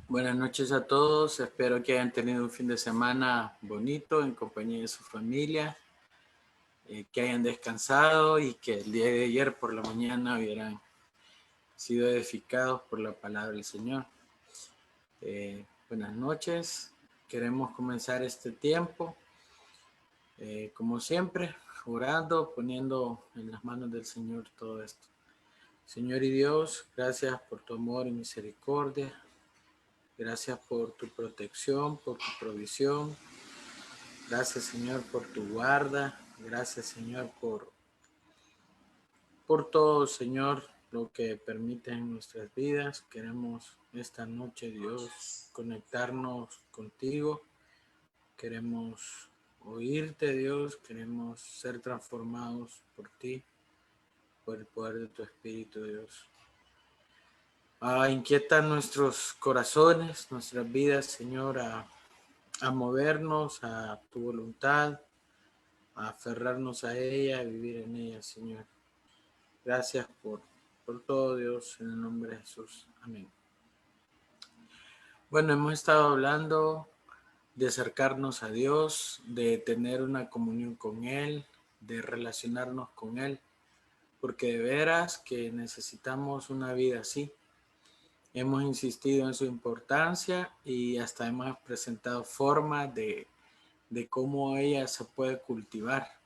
Buenas noches a todos, espero que hayan tenido un fin de semana bonito en compañía de su familia, que hayan descansado y que el día de ayer por la mañana hubieran sido edificados por la palabra del Señor. Buenas noches, queremos comenzar este tiempo, como siempre, orando, poniendo en las manos del Señor todo esto. Señor y Dios, gracias por tu amor y misericordia, gracias por tu protección, por tu provisión. Gracias, Señor, por tu guarda. Gracias, Señor, por todo, Señor, lo que permites en nuestras vidas. Queremos esta noche, Dios, conectarnos contigo. Queremos oírte, Dios. Queremos ser transformados por ti, por el poder de tu Espíritu, Dios. Inquieta nuestros corazones, nuestras vidas, Señor, a movernos a tu voluntad, a aferrarnos a ella, a vivir en ella, Señor. Gracias por todo, Dios, en el nombre de Jesús. Amén. Bueno, hemos estado hablando de acercarnos a Dios, de tener una comunión con Él, de relacionarnos con Él, porque de veras que necesitamos una vida así. Hemos insistido en su importancia y hasta hemos presentado formas de cómo ella se puede cultivar.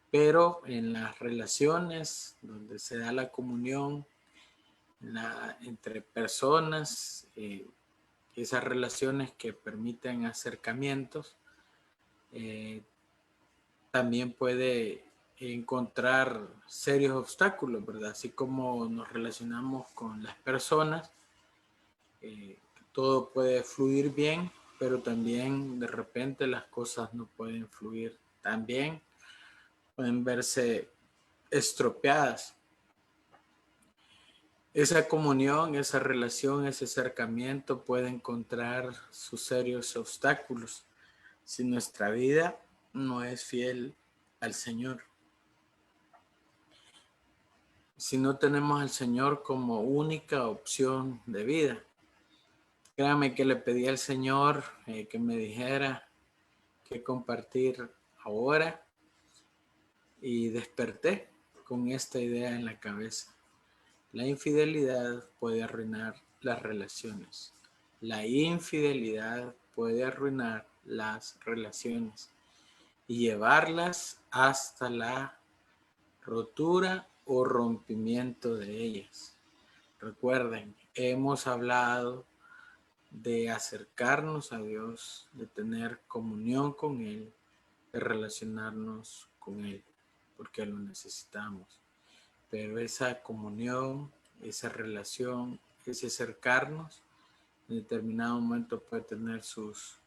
Pero en las relaciones donde se da la comunión entre personas, esas relaciones que permiten acercamientos, eh, también puede encontrar serios obstáculos, ¿verdad? Así como nos relacionamos con las personas, todo puede fluir bien, pero también de repente las cosas no pueden fluir tan bien, pueden verse estropeadas. Esa comunión, esa relación, ese acercamiento puede encontrar sus serios obstáculos si nuestra vida no es fiel al Señor. Si no tenemos al Señor como única opción de vida. Créame que le pedí al Señor que me dijera qué compartir ahora y desperté con esta idea en la cabeza. La infidelidad puede arruinar las relaciones. La infidelidad puede arruinar las relaciones y llevarlas hasta la rotura o rompimiento de ellas. Recuerden, hemos hablado de acercarnos a Dios, de tener comunión con Él, de relacionarnos con Él, porque lo necesitamos. Pero esa comunión, esa relación, ese acercarnos, en determinado momento puede tener sus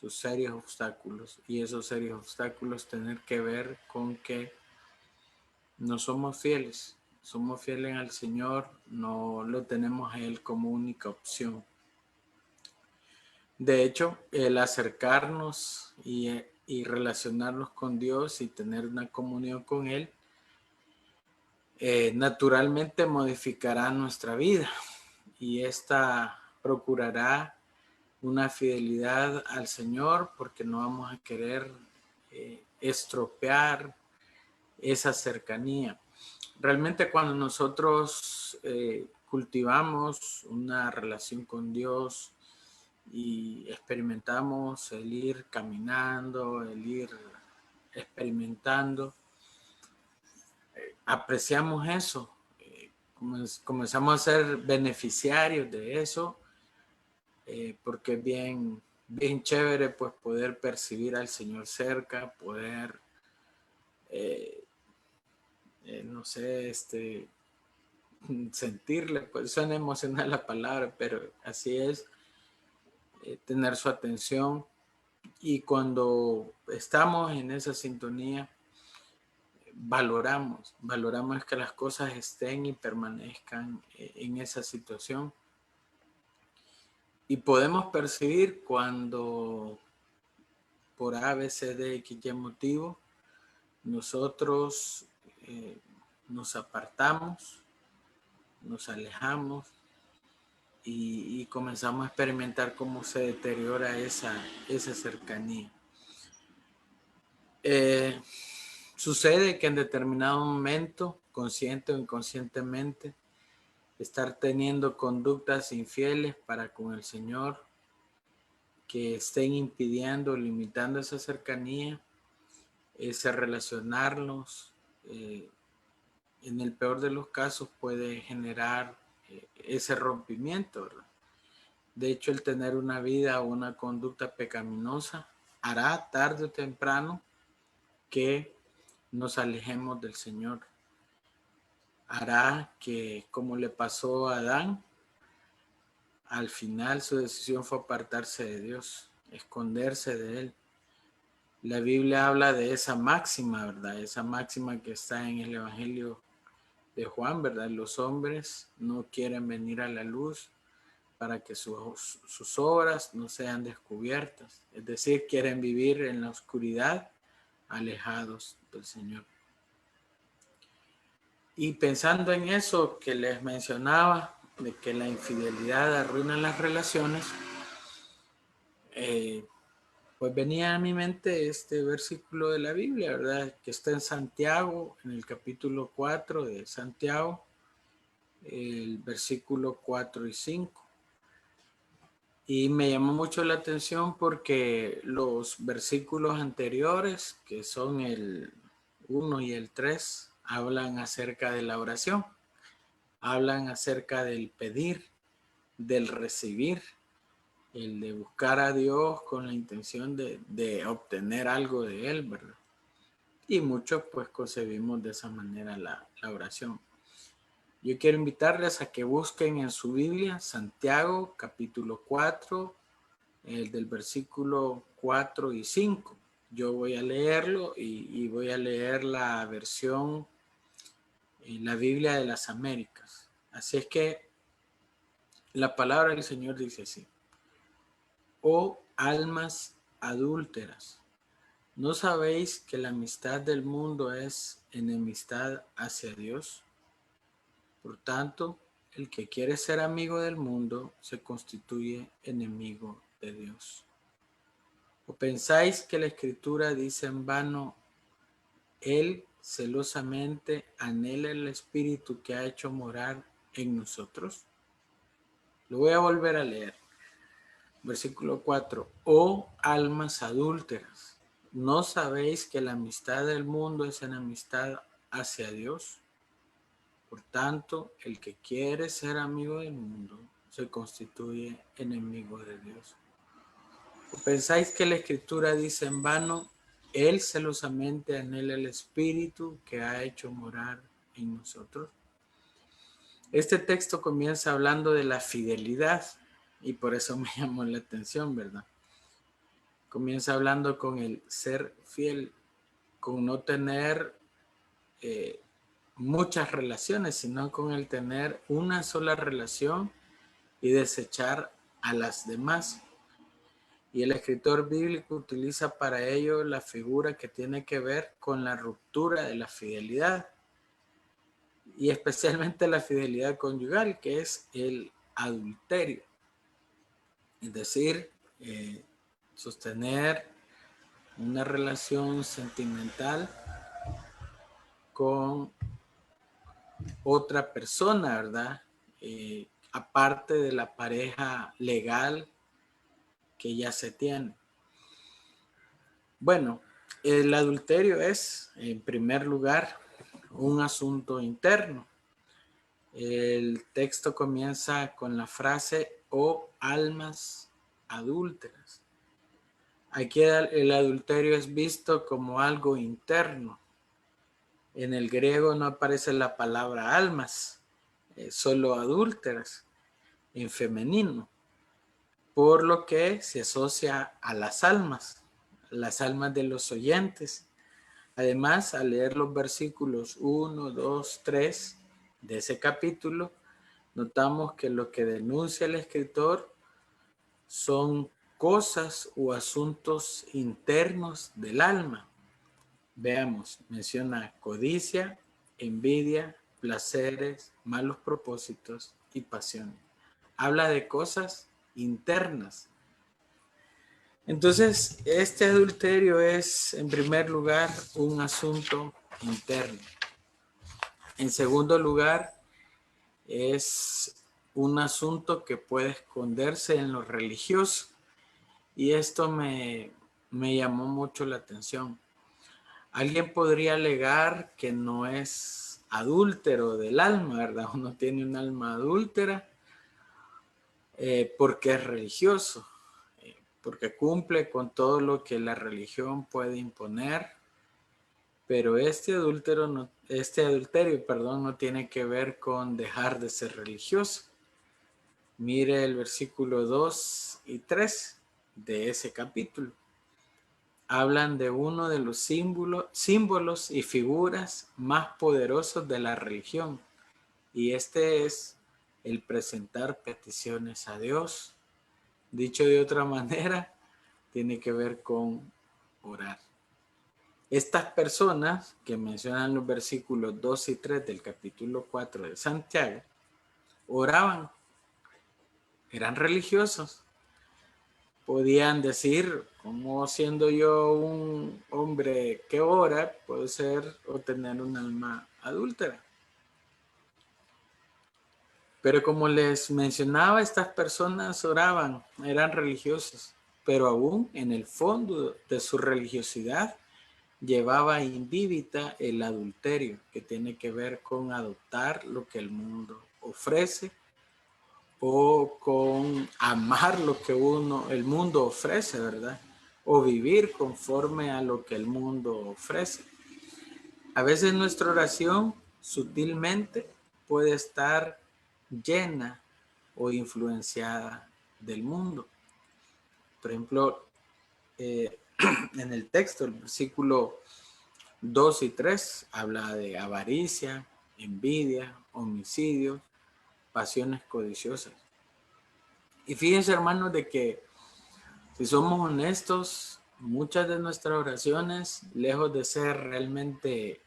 serios obstáculos, y esos serios obstáculos tener que ver con que no somos fieles al Señor, no lo tenemos a Él como única opción. De hecho, el acercarnos y relacionarnos con Dios y tener una comunión con Él, naturalmente modificará nuestra vida, y esta procurará una fidelidad al Señor, porque no vamos a querer estropear esa cercanía. Realmente cuando nosotros cultivamos una relación con Dios y experimentamos el ir caminando, el ir experimentando, apreciamos eso, comenzamos a ser beneficiarios de eso, porque es bien chévere pues poder percibir al Señor cerca, poder, no sé, sentirle, pues suena emocional la palabra, pero así es, tener su atención. Y cuando estamos en esa sintonía, valoramos que las cosas estén y permanezcan en esa situación. Y podemos percibir cuando por A, B, C, D, X, Y motivo, nosotros nos apartamos, nos alejamos, y comenzamos a experimentar cómo se deteriora esa cercanía. Sucede que en determinado momento, consciente o inconscientemente, estar teniendo conductas infieles para con el Señor que estén impidiendo, limitando esa cercanía, ese relacionarnos, en el peor de los casos puede generar ese rompimiento, ¿verdad? De hecho, el tener una vida o una conducta pecaminosa hará tarde o temprano que nos alejemos del Señor. Hará que, como le pasó a Adán, al final su decisión fue apartarse de Dios, esconderse de Él. La Biblia habla de esa máxima, ¿verdad? Esa máxima que está en el Evangelio de Juan, ¿verdad? Los hombres no quieren venir a la luz para que sus obras no sean descubiertas. Es decir, quieren vivir en la oscuridad, alejados del Señor. Y pensando en eso que les mencionaba, de que la infidelidad arruina las relaciones, pues venía a mi mente este versículo de la Biblia, ¿verdad? Que está en Santiago, en el capítulo 4 de Santiago, el versículo 4 y 5. Y me llamó mucho la atención porque los versículos anteriores, que son el 1 y el 3, hablan acerca de la oración, hablan acerca del pedir, del recibir, el de buscar a Dios con la intención de obtener algo de Él, ¿verdad? Y muchos pues concebimos de esa manera la oración. Yo quiero invitarles a que busquen en su Biblia Santiago capítulo 4, el del versículo 4 y 5. Yo voy a leerlo y voy a leer la versión en la Biblia de las Américas. Así es que la palabra del Señor dice así: oh almas adúlteras, ¿no sabéis que la amistad del mundo es enemistad hacia Dios? Por tanto, el que quiere ser amigo del mundo se constituye enemigo de Dios. ¿O pensáis que la Escritura dice en vano, Él celosamente anhela el Espíritu que ha hecho morar en nosotros? Lo voy a volver a leer. Versículo 4. Oh almas adúlteras, ¿no sabéis que la amistad del mundo es enemistad hacia Dios? Por tanto, el que quiere ser amigo del mundo se constituye enemigo de Dios. ¿O pensáis que la Escritura dice en vano, Él celosamente anhela el Espíritu que ha hecho morar en nosotros? Este texto comienza hablando de la fidelidad y por eso me llamó la atención, ¿verdad? Comienza hablando con el ser fiel, con no tener muchas relaciones, sino con el tener una sola relación y desechar a las demás. Y el escritor bíblico utiliza para ello la figura que tiene que ver con la ruptura de la fidelidad y especialmente la fidelidad conyugal, que es el adulterio. Es decir, sostener una relación sentimental con otra persona, ¿verdad? Aparte de la pareja legal que ya se tiene. Bueno, el adulterio es, en primer lugar, un asunto interno. El texto comienza con la frase, oh almas adúlteras. Aquí el adulterio es visto como algo interno. En el griego no aparece la palabra almas, solo adúlteras, en femenino, por lo que se asocia a las almas de los oyentes. Además, al leer los versículos 1, 2, 3 de ese capítulo, notamos que lo que denuncia el escritor son cosas o asuntos internos del alma. Veamos, menciona codicia, envidia, placeres, malos propósitos y pasiones. habla de cosas internas. Entonces, este adulterio es, en primer lugar, un asunto interno. En segundo lugar, es un asunto que puede esconderse en lo religioso. Y esto me llamó mucho la atención. Alguien podría alegar que no es adúltero del alma, ¿verdad? Uno tiene un alma adúltera porque es religioso, porque cumple con todo lo que la religión puede imponer, pero este adulterio, perdón, no tiene que ver con dejar de ser religioso. Mire el versículo 2 y 3 de ese capítulo. Hablan de uno de los símbolos y figuras más poderosos de la religión, y este es el presentar peticiones a Dios. Dicho de otra manera, tiene que ver con orar. Estas personas que mencionan los versículos 2 y 3 del capítulo 4 de Santiago, oraban, eran religiosos. Podían decir, como siendo yo un hombre que ora, puedo ser o tener un alma adúltera. Pero como les mencionaba, estas personas oraban, eran religiosos, pero aún en el fondo de su religiosidad llevaba indíbita el adulterio, que tiene que ver con adoptar lo que el mundo ofrece o con amar lo que el mundo ofrece, ¿verdad? O vivir conforme a lo que el mundo ofrece. A veces nuestra oración sutilmente puede estar llena o influenciada del mundo. Por ejemplo, en el texto, el versículo 2 y 3 habla de avaricia, envidia, homicidio, pasiones codiciosas. Y fíjense, hermanos, de que si somos honestos, muchas de nuestras oraciones, lejos de ser realmente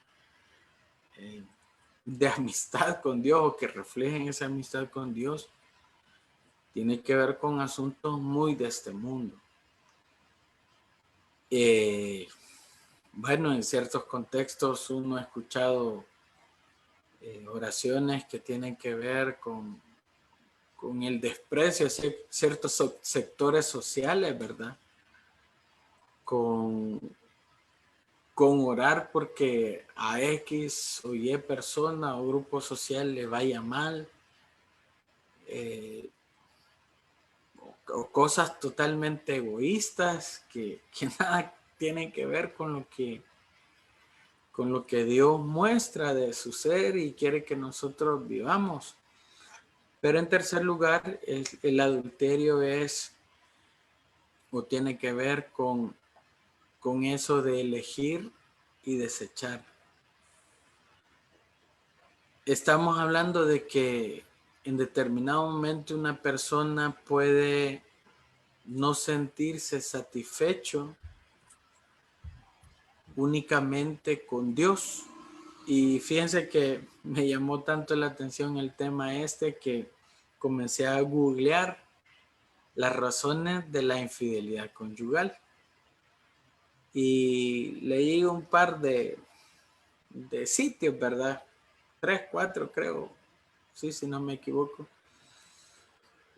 de amistad con Dios o que reflejen esa amistad con Dios, tiene que ver con asuntos muy de este mundo. Bueno, en ciertos contextos uno ha escuchado oraciones que tienen que ver con el desprecio a ciertos sectores sociales, ¿verdad? Con orar porque a X o Y persona o grupo social le vaya mal, o cosas totalmente egoístas que nada tienen que ver con lo que Dios muestra de su ser y quiere que nosotros vivamos. Pero en tercer lugar, el adulterio es o tiene que ver con eso de elegir y desechar. Estamos hablando de que en determinado momento una persona puede no sentirse satisfecho únicamente con Dios. Y fíjense que me llamó tanto la atención el tema que comencé a googlear las razones de la infidelidad conyugal. Y leí un par de sitios, ¿verdad? 3, 4 creo, sí, si no me equivoco.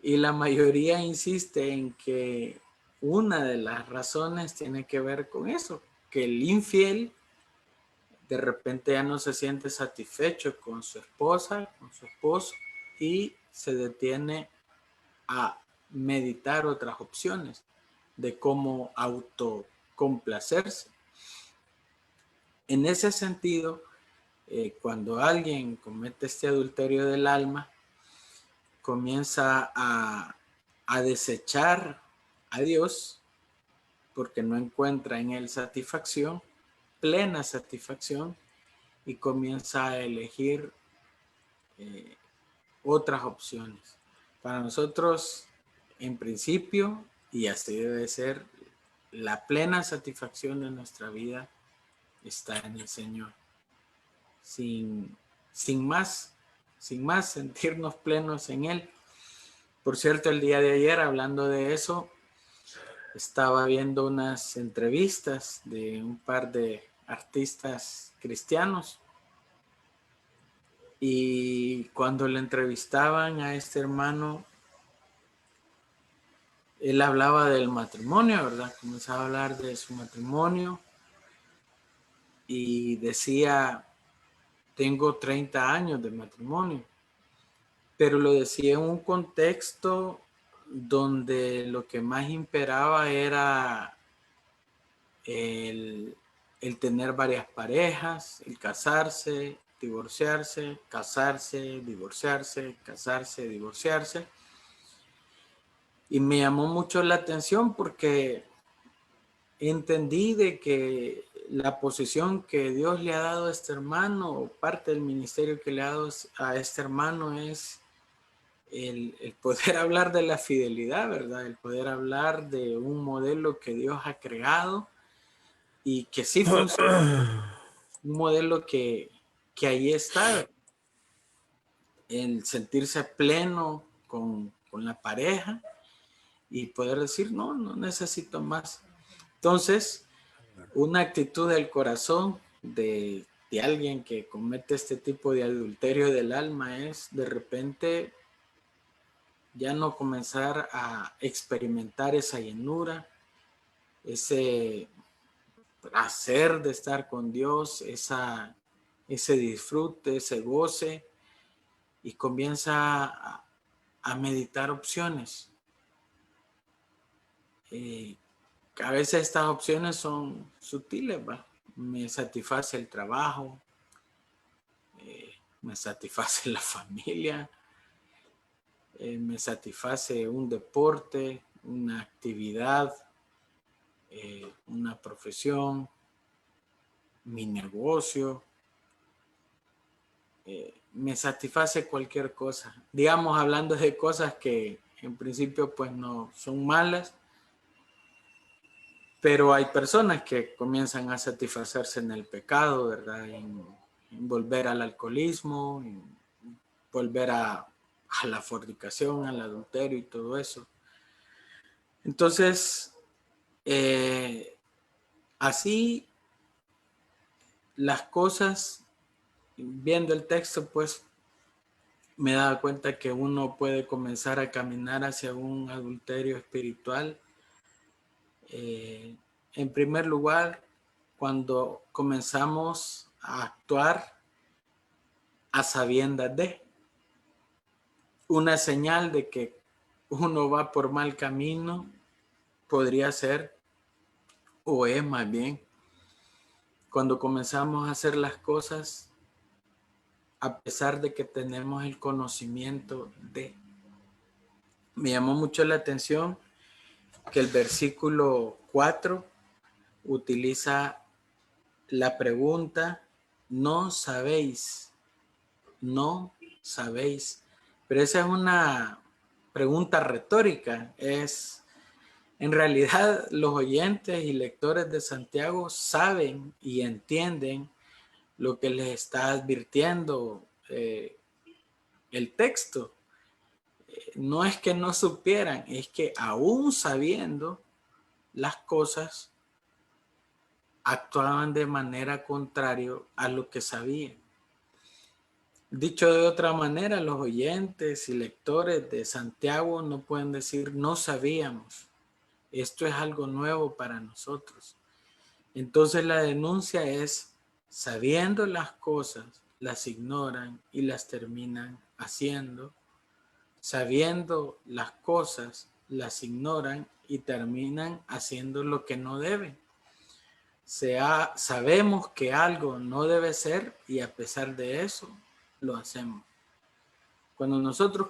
Y la mayoría insiste en que una de las razones tiene que ver con eso, que el infiel de repente ya no se siente satisfecho con su esposa, con su esposo, y se detiene a meditar otras opciones de cómo autocomplacerse. En ese sentido, cuando alguien comete este adulterio del alma, comienza a desechar a Dios porque no encuentra en él satisfacción, plena satisfacción, y comienza a elegir otras opciones. Para nosotros, en principio, y así debe ser, la plena satisfacción de nuestra vida está en el Señor. Sin más sentirnos plenos en Él. Por cierto, el día de ayer, hablando de eso, estaba viendo unas entrevistas de un par de artistas cristianos y cuando le entrevistaban a este hermano, él hablaba del matrimonio, ¿verdad? Comenzaba a hablar de su matrimonio y decía, tengo 30 años de matrimonio, pero lo decía en un contexto donde lo que más imperaba era el, el tener varias parejas, el casarse, divorciarse, casarse, divorciarse, casarse, divorciarse. Y me llamó mucho la atención porque entendí de que la posición que Dios le ha dado a este hermano, o parte del ministerio que le ha dado a este hermano, es el poder hablar de la fidelidad, ¿verdad? El poder hablar de un modelo que Dios ha creado y que sí funciona. Un modelo que ahí está, el sentirse pleno con la pareja y poder decir, no, no necesito más. Entonces, una actitud del corazón de alguien que comete este tipo de adulterio del alma es de repente ya no comenzar a experimentar esa llenura, ese placer de estar con Dios, ese disfrute, ese goce, y comienza a meditar opciones. A veces estas opciones son sutiles, ¿va? Me satisface el trabajo, me satisface la familia, me satisface un deporte, una actividad, una profesión, mi negocio, me satisface cualquier cosa. Digamos, hablando de cosas que en principio pues no son malas, pero hay personas que comienzan a satisfacerse en el pecado, ¿verdad? En volver al alcoholismo, en volver a la fornicación, al adulterio y todo eso. Entonces, así las cosas, viendo el texto, pues me he dado cuenta que uno puede comenzar a caminar hacia un adulterio espiritual. En primer lugar, cuando comenzamos a actuar a sabiendas de una señal de que uno va por mal camino, podría ser, o es más bien, cuando comenzamos a hacer las cosas a pesar de que tenemos el conocimiento de. Me llamó mucho la atención que el versículo 4 utiliza la pregunta, no sabéis, no sabéis. Pero esa es una pregunta retórica. En realidad, los oyentes y lectores de Santiago saben y entienden lo que les está advirtiendo el texto. No es que no supieran, es que aún sabiendo las cosas, actuaban de manera contraria a lo que sabían. Dicho de otra manera, los oyentes y lectores de Santiago no pueden decir no sabíamos. Esto es algo nuevo para nosotros. Entonces la denuncia es, sabiendo las cosas, las ignoran y las terminan haciendo. Sabiendo las cosas, las ignoran y terminan haciendo lo que no deben. Sabemos que algo no debe ser y a pesar de eso lo hacemos. Cuando nosotros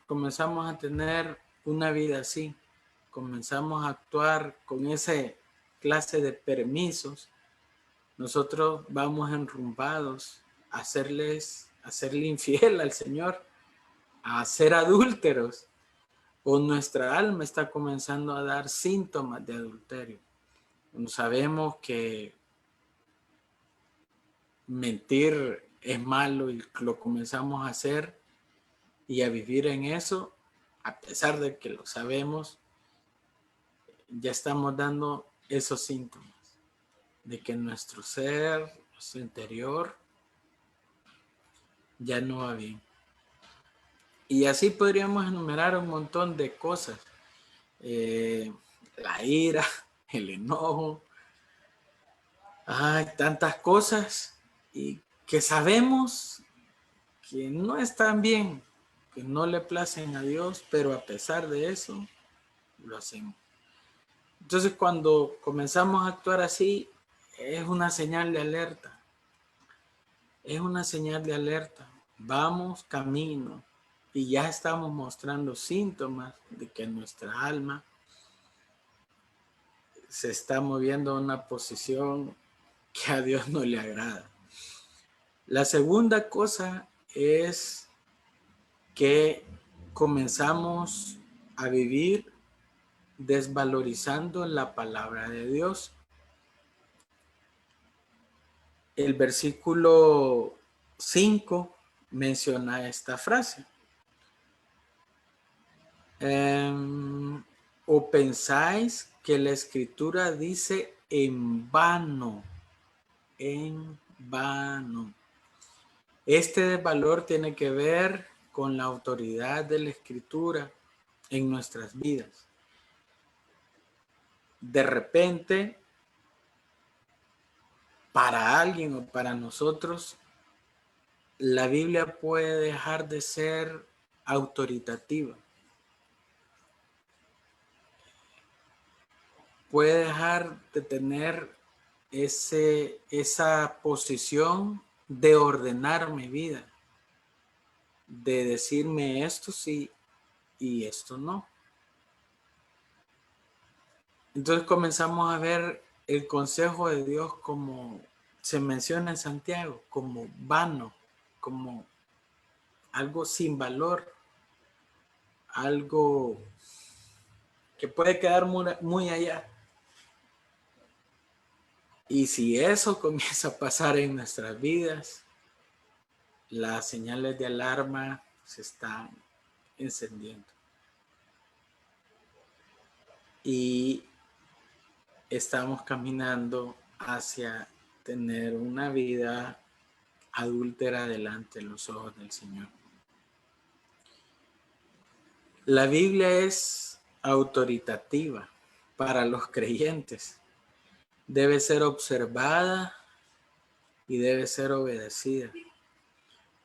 comenzamos a tener una vida así, comenzamos a actuar con esa clase de permisos, nosotros vamos enrumbados a hacerle infiel al Señor, a ser adúlteros, o nuestra alma está comenzando a dar síntomas de adulterio. Cuando sabemos que mentir es malo y lo comenzamos a hacer y a vivir en eso, a pesar de que lo sabemos, ya estamos dando esos síntomas de que nuestro ser, nuestro interior, ya no va bien. Y así podríamos enumerar un montón de cosas. La ira, el enojo, hay tantas cosas y que sabemos que no están bien, que no le placen a Dios, pero a pesar de eso, lo hacemos. Entonces, cuando comenzamos a actuar así, es una señal de alerta. Es una señal de alerta. Vamos camino y ya estamos mostrando síntomas de que nuestra alma se está moviendo a una posición que a Dios no le agrada. La segunda cosa es que comenzamos a vivir desvalorizando la palabra de Dios. El versículo 5 menciona esta frase. ¿O pensáis que la escritura dice en vano? En vano. Este desvalor tiene que ver con la autoridad de la escritura en nuestras vidas. De repente, para alguien o para nosotros, la Biblia puede dejar de ser autoritativa. Puede dejar de tener esa posición de ordenar mi vida, de decirme esto sí y esto no. Entonces comenzamos a ver el consejo de Dios como se menciona en Santiago, como vano, como algo sin valor, algo que puede quedar muy allá. Y si eso comienza a pasar en nuestras vidas, las señales de alarma se están encendiendo. Y estamos caminando hacia tener una vida adúltera delante de los ojos del Señor. La Biblia es autoritativa para los creyentes. Debe ser observada y debe ser obedecida.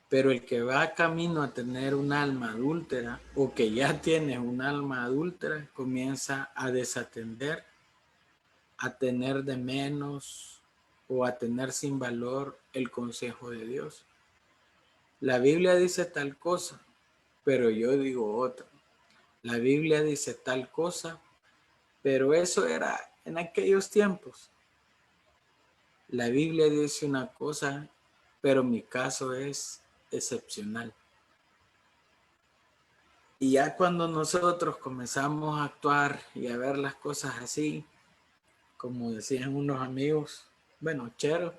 Pero el que va camino a tener un alma adúltera o que ya tiene un alma adúltera comienza a desatender, a tener de menos o a tener sin valor el consejo de Dios. La Biblia dice tal cosa, pero yo digo otra. La Biblia dice tal cosa, pero eso era en aquellos tiempos. La Biblia dice una cosa, pero mi caso es excepcional. Y ya cuando nosotros comenzamos a actuar y a ver las cosas así, como decían unos amigos, bueno, chero,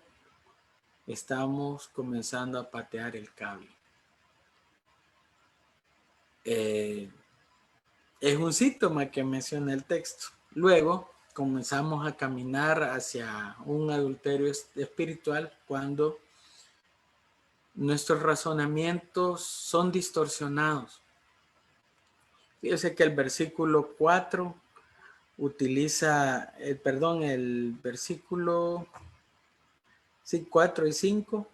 estamos comenzando a patear el cable. Es un síntoma que menciona el texto. Luego comenzamos a caminar hacia un adulterio espiritual cuando nuestros razonamientos son distorsionados. Fíjese que el versículo 4 utiliza, el versículo 4 y 5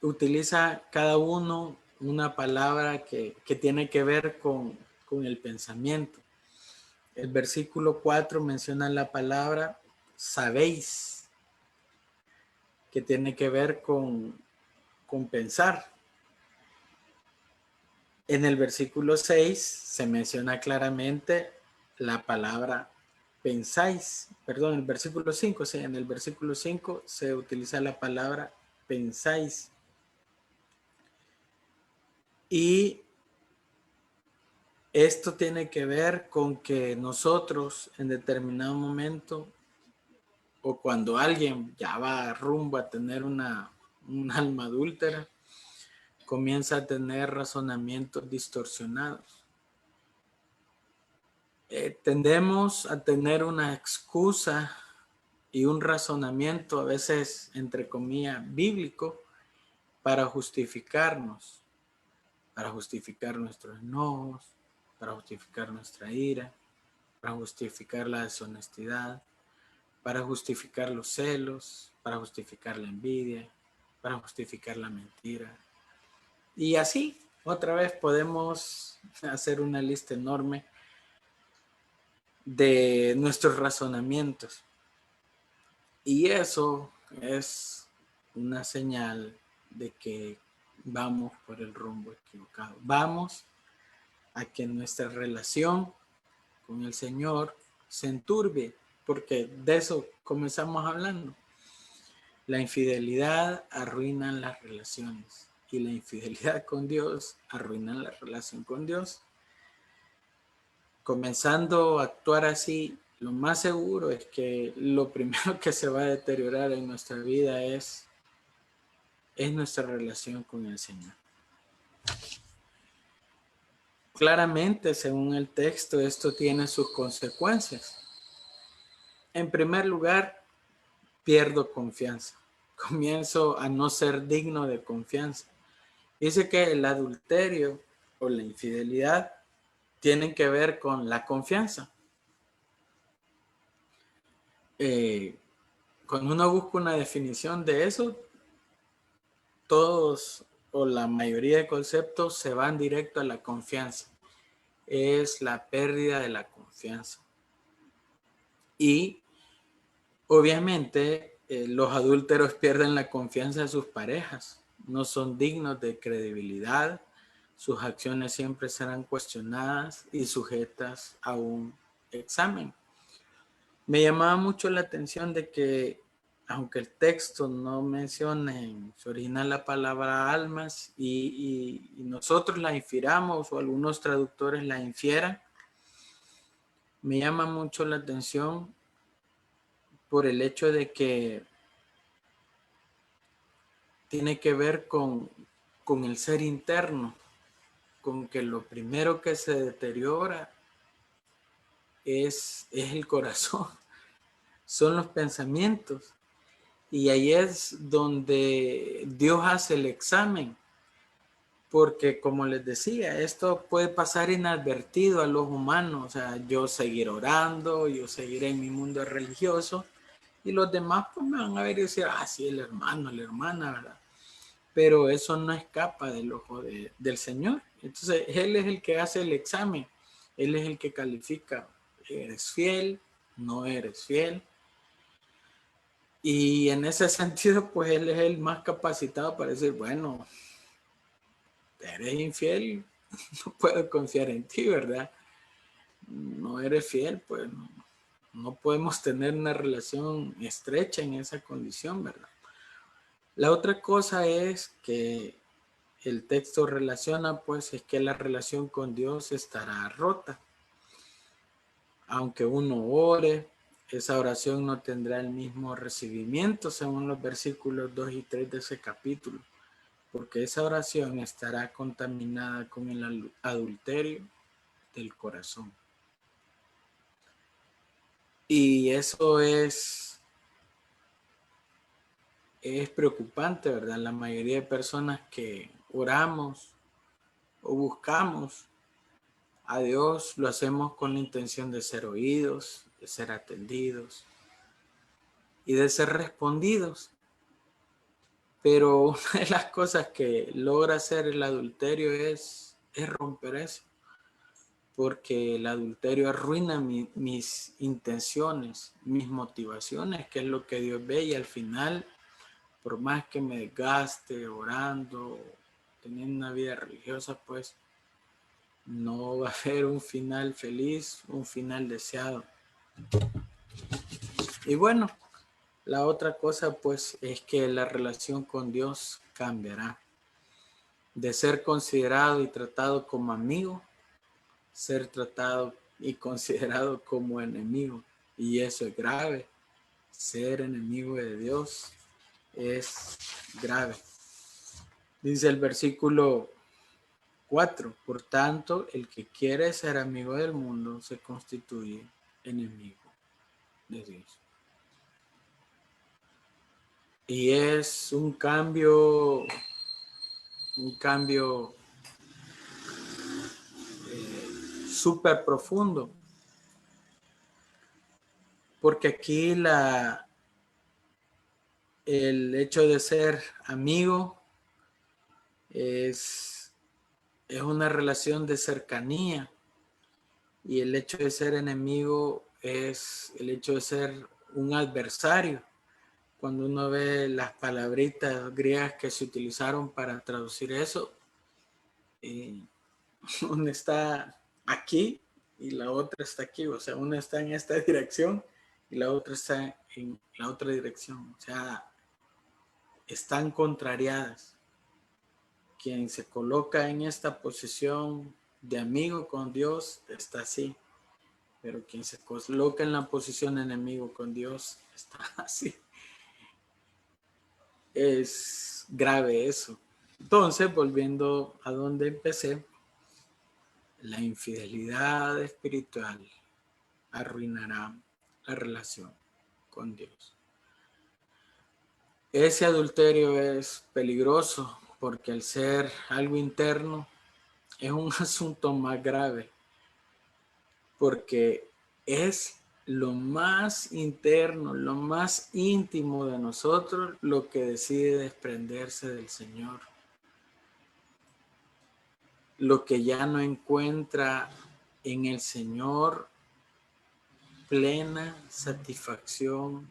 utiliza cada uno una palabra que tiene que ver con el pensamiento. El versículo 4 menciona la palabra sabéis, que tiene que ver con pensar. En el versículo 6 se menciona claramente la palabra pensáis. Perdón, en el versículo 5, sí, en el versículo 5 se utiliza la palabra pensáis. Y esto tiene que ver con que nosotros en determinado momento o cuando alguien ya va rumbo a tener un alma adúltera, comienza a tener razonamientos distorsionados. Tendemos a tener una excusa y un razonamiento a veces, entre comillas, bíblico para justificarnos, para justificar nuestros enojos, para justificar nuestra ira, para justificar la deshonestidad, para justificar los celos, para justificar la envidia, para justificar la mentira. Y así, otra vez podemos hacer una lista enorme de nuestros razonamientos. Y eso es una señal de que vamos por el rumbo equivocado. Vamos a que nuestra relación con el Señor se enturbie, porque de eso comenzamos hablando. La infidelidad arruina las relaciones y la infidelidad con Dios arruina la relación con Dios. Comenzando a actuar así, lo más seguro es que lo primero que se va a deteriorar en nuestra vida es nuestra relación con el Señor. Claramente, según el texto, esto tiene sus consecuencias. En primer lugar, pierdo confianza. Comienzo a no ser digno de confianza. Dice que el adulterio o la infidelidad tienen que ver con la confianza. Cuando uno busca una definición de eso, todos o la mayoría de conceptos se van directo a la confianza. Es la pérdida de la confianza. Y obviamente los adúlteros pierden la confianza de sus parejas. No son dignos de credibilidad. Sus acciones siempre serán cuestionadas y sujetas a un examen. Me llamaba mucho la atención de que, aunque el texto no menciona en su original la palabra almas y nosotros la infiramos o algunos traductores la infieran, me llama mucho la atención por el hecho de que tiene que ver con el ser interno, con que lo primero que se deteriora es el corazón, son los pensamientos. Y ahí es donde Dios hace el examen, porque como les decía, esto puede pasar inadvertido a los humanos. O sea, yo seguir orando, yo seguiré en mi mundo religioso y los demás pues me van a ver y decir, ah, sí, el hermano, la hermana, ¿verdad? Pero eso no escapa del ojo del Señor. Entonces, Él es el que hace el examen, Él es el que califica, eres fiel, no eres fiel. Y en ese sentido, pues Él es el más capacitado para decir, bueno, eres infiel, no puedo confiar en ti, ¿verdad? No eres fiel, pues no podemos tener una relación estrecha en esa condición, ¿verdad? La otra cosa es que el texto relaciona, pues, es que la relación con Dios estará rota. Aunque uno ore, esa oración no tendrá el mismo recibimiento según los versículos 2 y 3 de ese capítulo, porque esa oración estará contaminada con el adulterio del corazón. Y eso es preocupante, ¿verdad? La mayoría de personas que oramos o buscamos a Dios lo hacemos con la intención de ser oídos, de ser atendidos y de ser respondidos. Pero una de las cosas que logra hacer el adulterio es romper eso. Porque el adulterio arruina mis intenciones, mis motivaciones, que es lo que Dios ve, y al final, por más que me desgaste orando, teniendo una vida religiosa, pues no va a haber un final feliz, un final deseado. Y bueno, la otra cosa pues es que la relación con Dios cambiará. De ser considerado y tratado como amigo, ser tratado y considerado como enemigo. Y eso es grave. Ser enemigo de Dios es grave. Dice el versículo 4, por tanto, el que quiere ser amigo del mundo se constituye enemigo de Dios. Y es un cambio súper profundo, porque aquí el hecho de ser amigo es una relación de cercanía, y el hecho de ser enemigo es el hecho de ser un adversario. Cuando uno ve las palabritas griegas que se utilizaron para traducir eso, una está aquí y la otra está aquí, o sea, una está en esta dirección y la otra está en la otra dirección, o sea, están contrariadas. Quien se coloca en esta posición de amigo con Dios está así, pero quien se coloca en la posición de enemigo con Dios está así. Es grave eso. Entonces, volviendo a donde empecé, la infidelidad espiritual arruinará la relación con Dios. Ese adulterio es peligroso porque al ser algo interno es un asunto más grave, porque es lo más interno, lo más íntimo de nosotros lo que decide desprenderse del Señor. Lo que ya no encuentra en el Señor plena satisfacción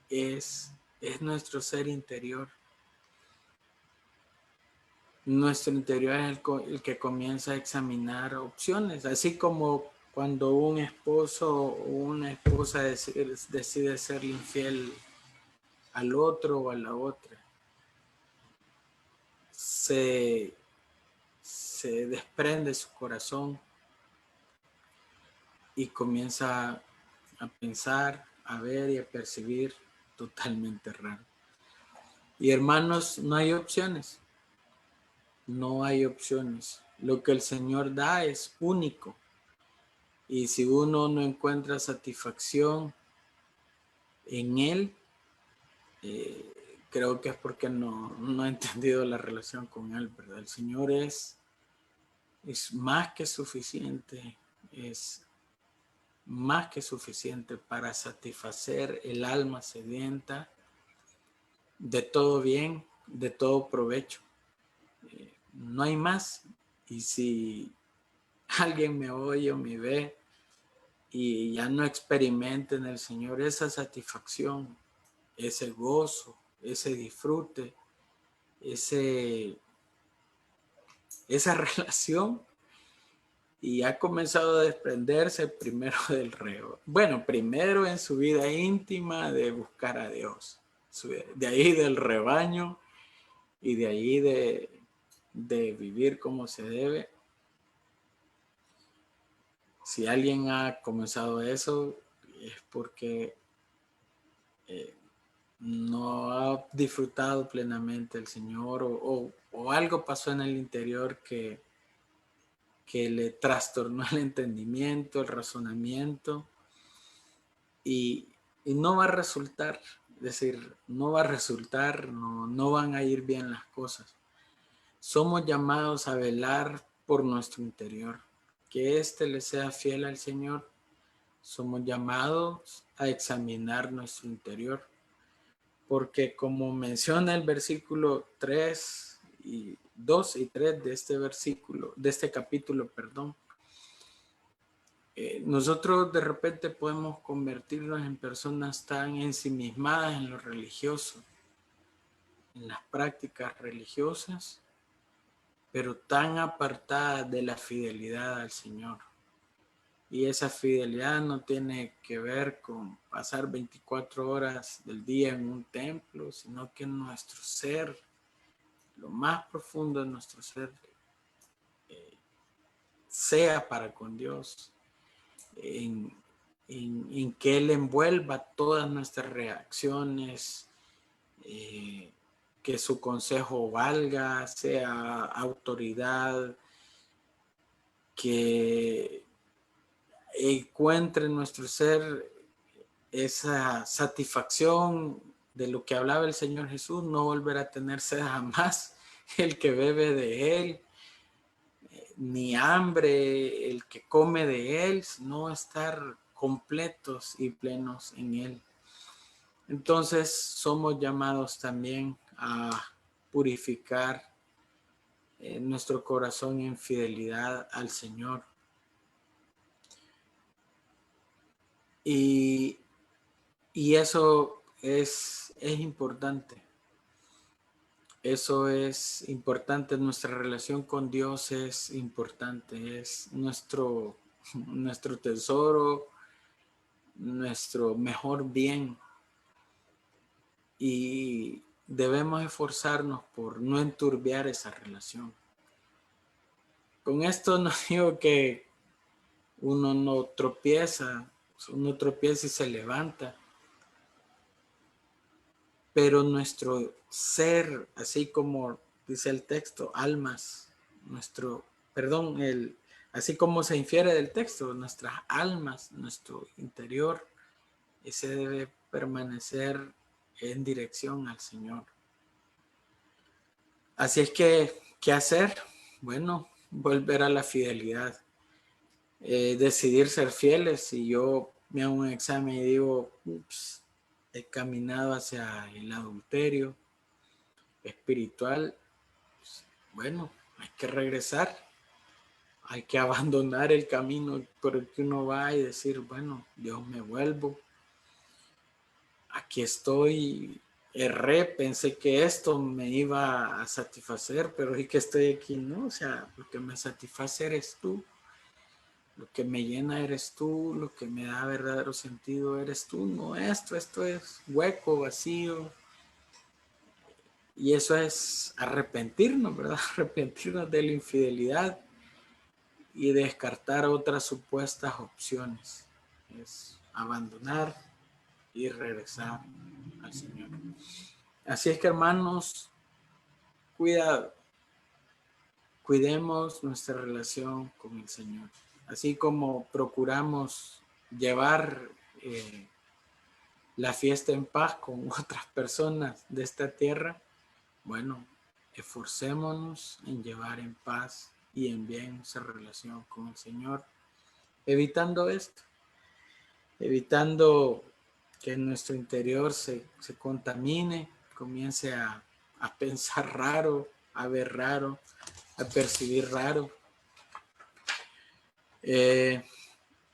es nuestro ser interior. Nuestro interior es el que comienza a examinar opciones, así como cuando un esposo o una esposa decide ser infiel al otro o a la otra. Se desprende su corazón y comienza a pensar, a ver y a percibir totalmente raro. Y hermanos, no hay opciones. No hay opciones. Lo que el Señor da es único. Y si uno no encuentra satisfacción en Él, creo que es porque no ha entendido la relación con Él, ¿verdad? El Señor es más que suficiente, es más que suficiente para satisfacer el alma sedienta de todo bien, de todo provecho. No hay más. Y si alguien me oye o me ve y ya no experimenta en el Señor esa satisfacción, ese gozo, ese disfrute, esa relación, y ha comenzado a desprenderse primero del reo. Bueno, primero en su vida íntima de buscar a Dios, de ahí del rebaño y de ahí de vivir como se debe. Si alguien ha comenzado eso, es porque no ha disfrutado plenamente el Señor o algo pasó en el interior que le trastornó el entendimiento, el razonamiento, y no va a resultar, es decir, no va a resultar, no van a ir bien las cosas. Somos llamados a velar por nuestro interior, que éste le sea fiel al Señor. Somos llamados a examinar nuestro interior, porque como menciona el versículo 3 y 2 y 3 de este versículo, de este capítulo, perdón, nosotros de repente podemos convertirnos en personas tan ensimismadas en lo religioso, en las prácticas religiosas, pero tan apartadas de la fidelidad al Señor. Y esa fidelidad no tiene que ver con pasar 24 horas del día en un templo, sino que nuestro ser, lo más profundo de nuestro ser, sea para con Dios, en que Él envuelva todas nuestras reacciones, que su consejo valga, sea autoridad, que encuentre en nuestro ser esa satisfacción de lo que hablaba el Señor Jesús, no volverá a tener sed jamás el que bebe de él, ni hambre el que come de él, sino estar completos y plenos en él. Entonces somos llamados también a purificar nuestro corazón en fidelidad al Señor. Y eso es importante. Eso es importante. Nuestra relación con Dios es importante. Es nuestro tesoro, nuestro mejor bien. Y debemos esforzarnos por no enturbiar esa relación. Con esto no digo que uno no tropieza y se levanta, pero nuestro ser, así como dice el texto, almas, así como se infiere del texto, nuestras almas, nuestro interior, ese debe permanecer en dirección al Señor. Así es que, ¿qué hacer? Bueno, volver a la fidelidad. Decidir ser fieles. Si yo me hago un examen y digo, ups, he caminado hacia el adulterio espiritual, pues, bueno, hay que regresar, hay que abandonar el camino por el que uno va y decir, bueno, Dios, me vuelvo, aquí estoy, erré, pensé que esto me iba a satisfacer, pero hoy que estoy aquí, no, o sea, lo que me satisface eres tú. Lo que me llena eres tú, lo que me da verdadero sentido eres tú, no esto es hueco, vacío. Y eso es arrepentirnos, ¿verdad? Arrepentirnos de la infidelidad y descartar otras supuestas opciones. Es abandonar y regresar al Señor. Así es que, hermanos, cuidado. Cuidemos nuestra relación con el Señor. Así como procuramos llevar la fiesta en paz con otras personas de esta tierra, bueno, esforcémonos en llevar en paz y en bien esa relación con el Señor, evitando esto, evitando que nuestro interior se contamine, comience a pensar raro, a ver raro, a percibir raro.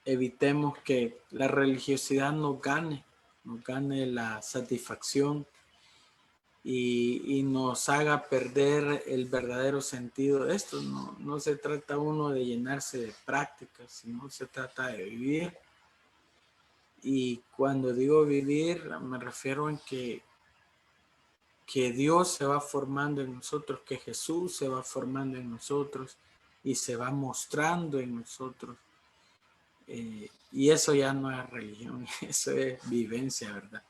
Evitemos que la religiosidad nos gane la satisfacción y nos haga perder el verdadero sentido de esto. No se trata uno de llenarse de prácticas, sino se trata de vivir. Y cuando digo vivir, me refiero en que Dios se va formando en nosotros, que Jesús se va formando en nosotros y se va mostrando en nosotros. Y eso ya no es religión, eso es vivencia, ¿verdad?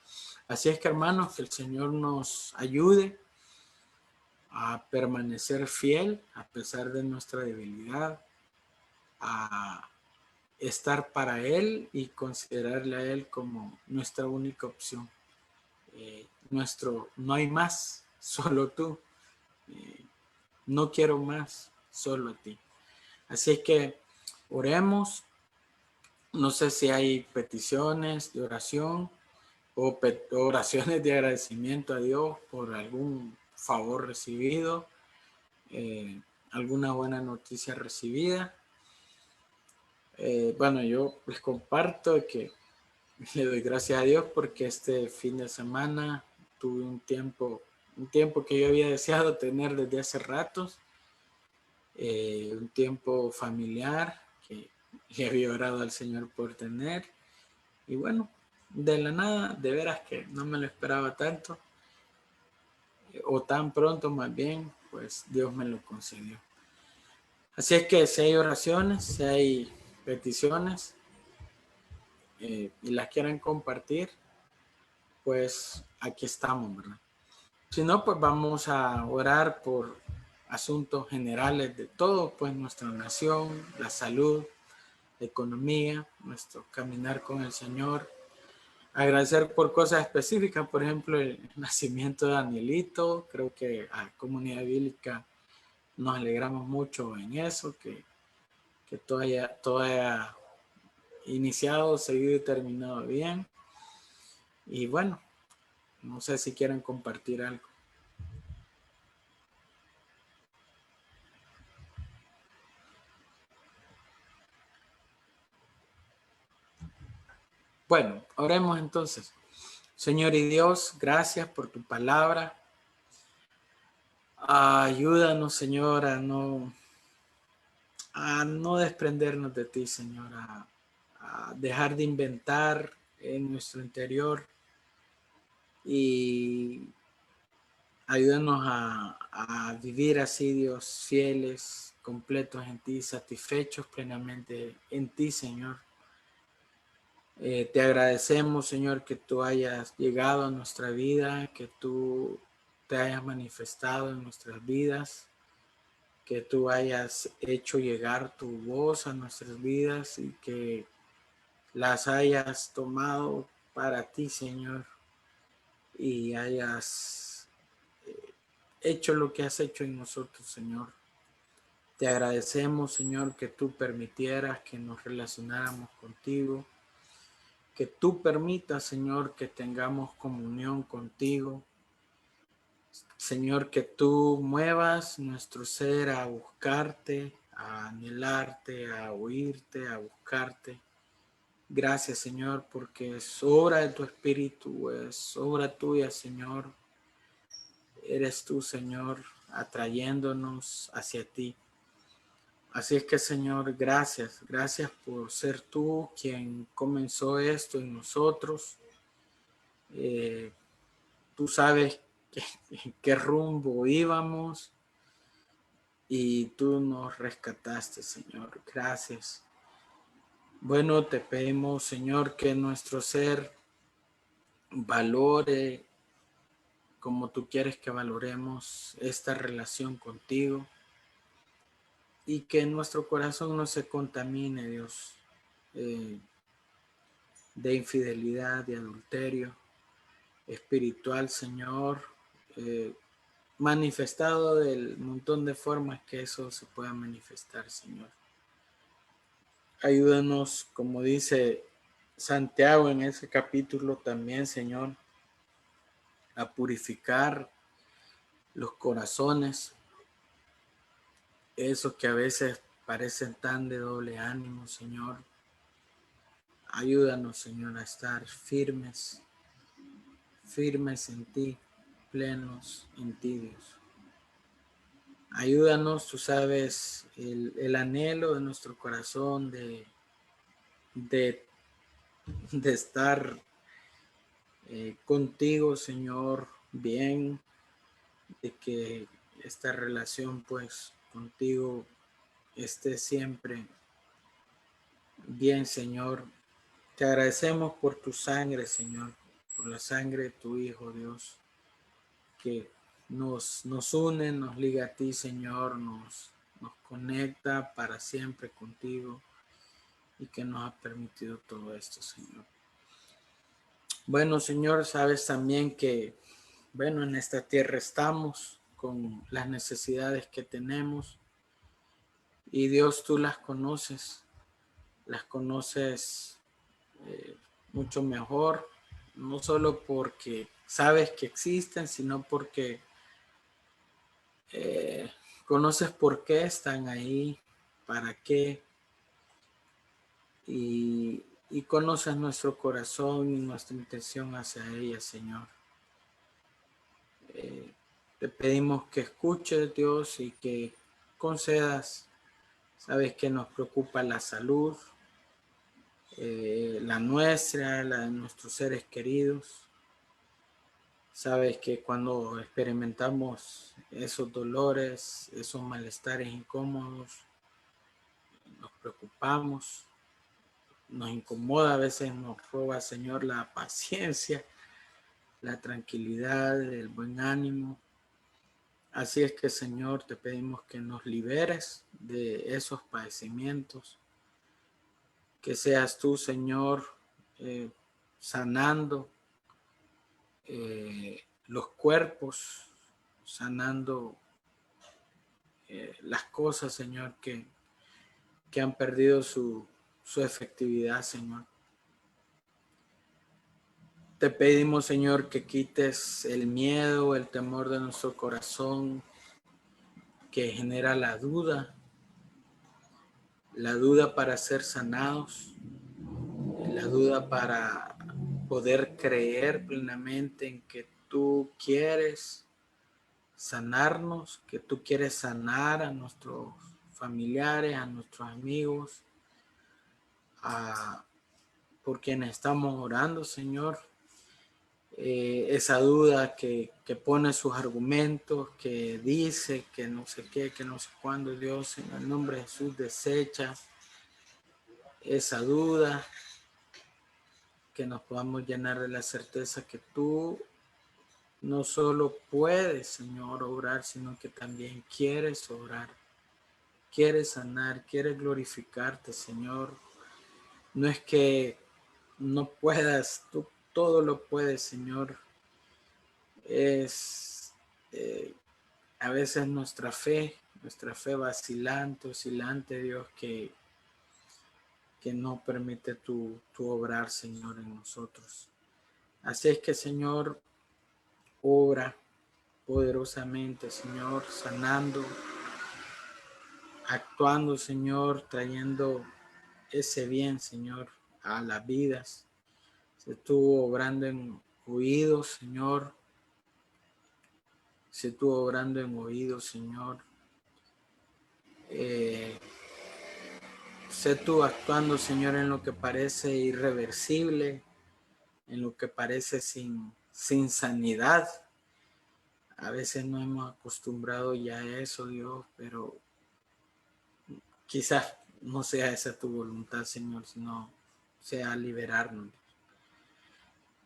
Así es que, hermanos, que el Señor nos ayude a permanecer fiel a pesar de nuestra debilidad, a estar para Él y considerarle a Él como nuestra única opción. No hay más, solo tú. No quiero más, solo a ti. Así es que oremos. No sé si hay peticiones de oración o oraciones de agradecimiento a Dios por algún favor recibido, alguna buena noticia recibida. Bueno, yo les comparto que le doy gracias a Dios porque este fin de semana tuve un tiempo que yo había deseado tener desde hace ratos, un tiempo familiar que le había orado al Señor por tener. Y bueno, de la nada, de veras que no me lo esperaba tanto, o tan pronto más bien, pues Dios me lo concedió. Así es que si hay oraciones, si hay peticiones y las quieren compartir, pues aquí estamos, ¿verdad? Si no, pues vamos a orar por asuntos generales de todo, pues nuestra nación, la salud, la economía, nuestro caminar con el Señor. Agradecer por cosas específicas, por ejemplo, el nacimiento de Danielito. Creo que a Comunidad Bíblica nos alegramos mucho en eso, que todo haya iniciado, seguido y terminado bien. Y bueno, no sé si quieren compartir algo. Bueno, oremos entonces. Señor y Dios, gracias por tu palabra. Ayúdanos, Señor, a no desprendernos de ti, Señor, a dejar de inventar en nuestro interior y ayúdanos a vivir así, Dios, fieles, completos en ti, satisfechos plenamente en ti, Señor. Te agradecemos, Señor, que tú hayas llegado a nuestra vida, que tú te hayas manifestado en nuestras vidas, que tú hayas hecho llegar tu voz a nuestras vidas y que las hayas tomado para ti, Señor, y hayas hecho lo que has hecho en nosotros, Señor. Te agradecemos, Señor, que tú permitieras que nos relacionáramos contigo, que tú permitas, Señor, que tengamos comunión contigo. Señor, que tú muevas nuestro ser a buscarte, a anhelarte, a oírte, a buscarte. Gracias, Señor, porque es obra de tu Espíritu, es obra tuya, Señor. Eres tú, Señor, atrayéndonos hacia ti. Así es que, Señor, gracias por ser tú quien comenzó esto en nosotros. Tú sabes en qué rumbo íbamos y tú nos rescataste, Señor. Gracias. Bueno, te pedimos, Señor, que nuestro ser valore como tú quieres que valoremos esta relación contigo y que nuestro corazón no se contamine, Dios, de infidelidad, de adulterio espiritual, Señor, manifestado del montón de formas que eso se pueda manifestar, Señor. Ayúdanos, como dice Santiago en ese capítulo también, Señor, a purificar los corazones, esos que a veces parecen tan de doble ánimo, Señor. Ayúdanos, Señor, a estar firmes en ti, plenos en ti, Dios. Ayúdanos, tú sabes, el anhelo de nuestro corazón de, de estar contigo, Señor, bien, de que esta relación, pues, contigo esté siempre bien, Señor. Te agradecemos por tu sangre, Señor, por la sangre de tu Hijo, Dios, que nos une, nos liga a ti, Señor, nos conecta para siempre contigo y que nos ha permitido todo esto, Señor. Bueno, Señor, sabes también que, bueno, en esta tierra estamos con las necesidades que tenemos y Dios, tú las conoces mucho mejor, no solo porque sabes que existen, sino porque conoces por qué están ahí, para qué, y conoces nuestro corazón y nuestra intención hacia ella, Señor. Te pedimos que escuches, Dios, y que concedas. Sabes que nos preocupa la salud, la nuestra, la de nuestros seres queridos. Sabes que cuando experimentamos esos dolores, esos malestares incómodos, nos preocupamos, nos incomoda, a veces nos roba, Señor, la paciencia la tranquilidad, el buen ánimo. Así es que, Señor, te pedimos que nos liberes de esos padecimientos, que seas tú, Señor, sanando los cuerpos, sanando las cosas, Señor, que han perdido su efectividad, Señor. Te pedimos, Señor, que quites el miedo, el temor de nuestro corazón, que genera la duda para ser sanados, la duda para poder creer plenamente en que tú quieres sanarnos, que tú quieres sanar a nuestros familiares, a nuestros amigos, por quienes estamos orando, Señor. Esa duda que pone sus argumentos, que dice que no sé qué, que no sé cuándo, Dios, en el nombre de Jesús, desecha esa duda, que nos podamos llenar de la certeza que tú no solo puedes, Señor, obrar, sino que también quieres obrar, quieres sanar, quieres glorificarte, Señor. No es que no puedas, tú todo lo puedes, Señor. Es a veces nuestra fe vacilante, oscilante, Dios, que no permite tu obrar, Señor, en nosotros. Así es que, Señor, obra poderosamente, Señor, sanando, actuando, Señor, trayendo ese bien, Señor, a las vidas. Se estuvo obrando en oídos, Señor. Se estuvo obrando en oídos, Señor. Sé tú actuando, Señor, en lo que parece irreversible, en lo que parece sin sanidad. A veces no hemos acostumbrado ya a eso, Dios, pero quizás no sea esa tu voluntad, Señor, sino sea liberarnos.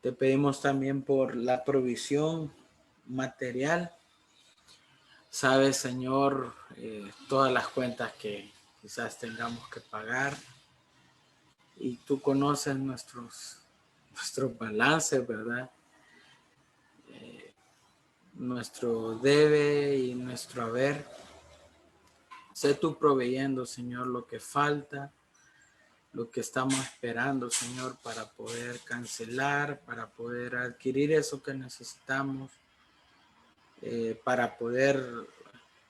Te pedimos también por la provisión material. Sabes, Señor, todas las cuentas que quizás tengamos que pagar, y tú conoces nuestros balances, ¿verdad? Nuestro debe y nuestro haber. Sé tú proveyendo, Señor, lo que falta, lo que estamos esperando, Señor, para poder cancelar, para poder adquirir eso que necesitamos, para poder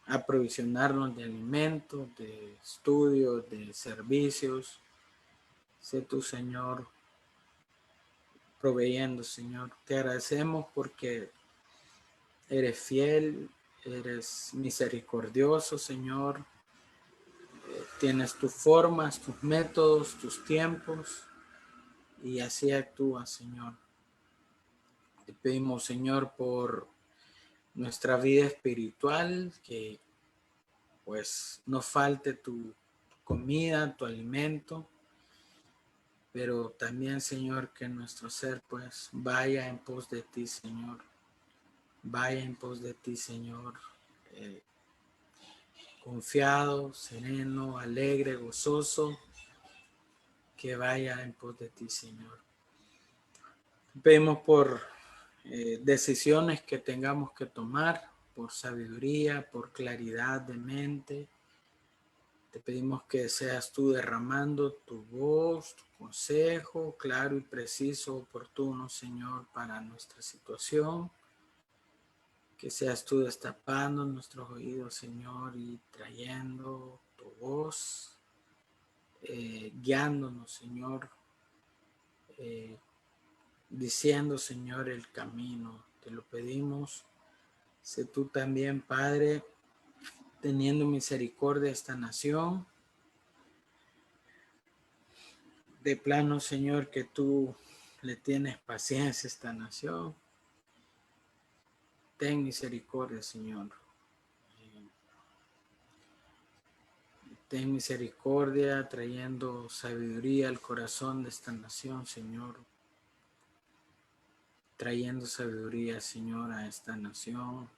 aprovisionarnos de alimentos, de estudios, de servicios. Sé tú, Señor, proveyendo, Señor. Te agradecemos porque eres fiel, eres misericordioso, Señor. Tienes tus formas, tus métodos, tus tiempos, y así actúas, Señor. Te pedimos, Señor, por nuestra vida espiritual, que pues no falte tu comida, tu alimento, pero también, Señor, que nuestro ser pues vaya en pos de ti, Señor. Vaya en pos de ti, Señor. Confiado, sereno, alegre, gozoso, que vaya en pos de ti, Señor. Te pedimos por decisiones que tengamos que tomar, por sabiduría, por claridad de mente. Te pedimos que seas tú derramando tu voz, tu consejo, claro y preciso, oportuno, Señor, para nuestra situación. Que seas tú destapando nuestros oídos, Señor, y trayendo tu voz, guiándonos, Señor, diciendo, Señor, el camino. Te lo pedimos. Sé tú también, Padre, teniendo misericordia de esta nación. De plano, Señor, que tú le tienes paciencia a esta nación. Ten misericordia, Señor. Ten misericordia trayendo sabiduría al corazón de esta nación, Señor. trayendo sabiduría, Señor, a esta nación.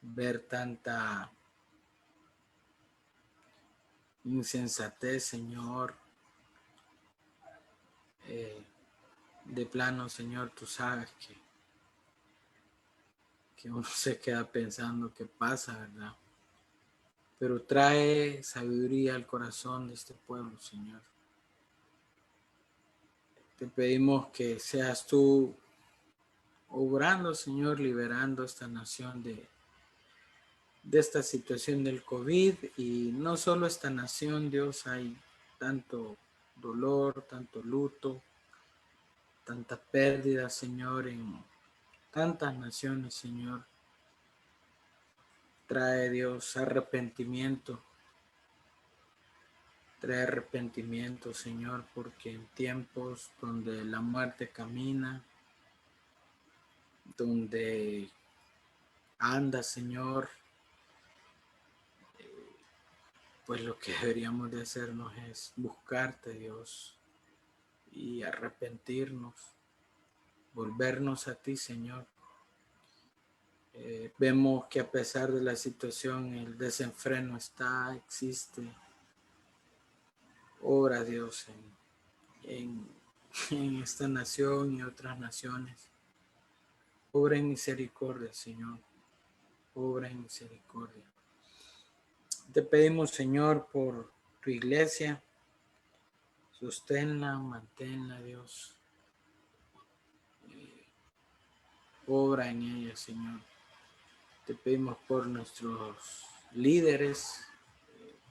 Ver tanta insensatez, Señor. De plano, Señor, tú sabes que uno se queda pensando qué pasa, ¿verdad? Pero trae sabiduría al corazón de este pueblo, Señor. Te pedimos que seas tú obrando, Señor, liberando esta nación de esta situación del COVID. Y no solo esta nación, Dios, hay tanto dolor, tanto luto, tanta pérdida, Señor, en tantas naciones, Señor. Trae, Dios, arrepentimiento. Trae arrepentimiento, Señor, porque en tiempos donde la muerte camina, donde anda, Señor, pues lo que deberíamos de hacernos es buscarte, Dios, y arrepentirnos, volvernos a ti, Señor. Vemos que a pesar de la situación, el desenfreno existe. Obra, Dios, en esta nación y otras naciones. Obra en misericordia, Señor. Obra en misericordia. Te pedimos, Señor, por tu iglesia. Sosténla, manténla, Dios. Obra en ella, Señor. Te pedimos por nuestros líderes,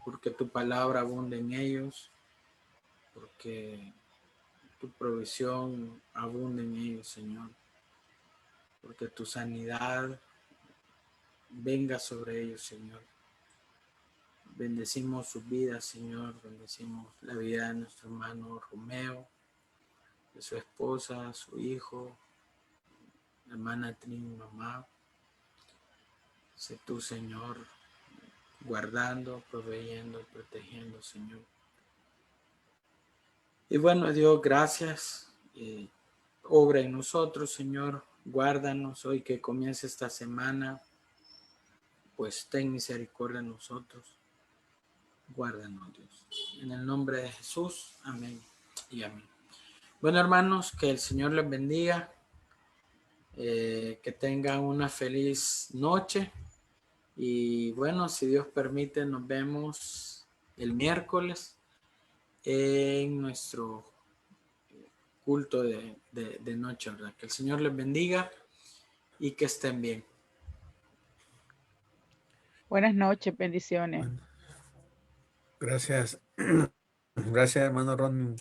porque tu palabra abunda en ellos, porque tu provisión abunda en ellos, Señor, porque tu sanidad venga sobre ellos, Señor. Bendecimos sus vidas, Señor. Bendecimos la vida de nuestro hermano Romeo, de su esposa, su hijo, la hermana Trini, mamá. Sé tú, Señor, guardando, proveyendo, protegiendo, Señor. Y bueno, Dios, gracias. Obra en nosotros, Señor. Guárdanos hoy que comience esta semana. Pues ten misericordia en nosotros. Guárdanos, Dios. En el nombre de Jesús. Amén y amén. Bueno, hermanos, que el Señor les bendiga. Que tengan una feliz noche. Y bueno, si Dios permite, nos vemos el miércoles en nuestro culto de noche, ¿verdad? Que el Señor les bendiga y que estén bien. Buenas noches, bendiciones. Bueno, gracias. Gracias, hermano Ron.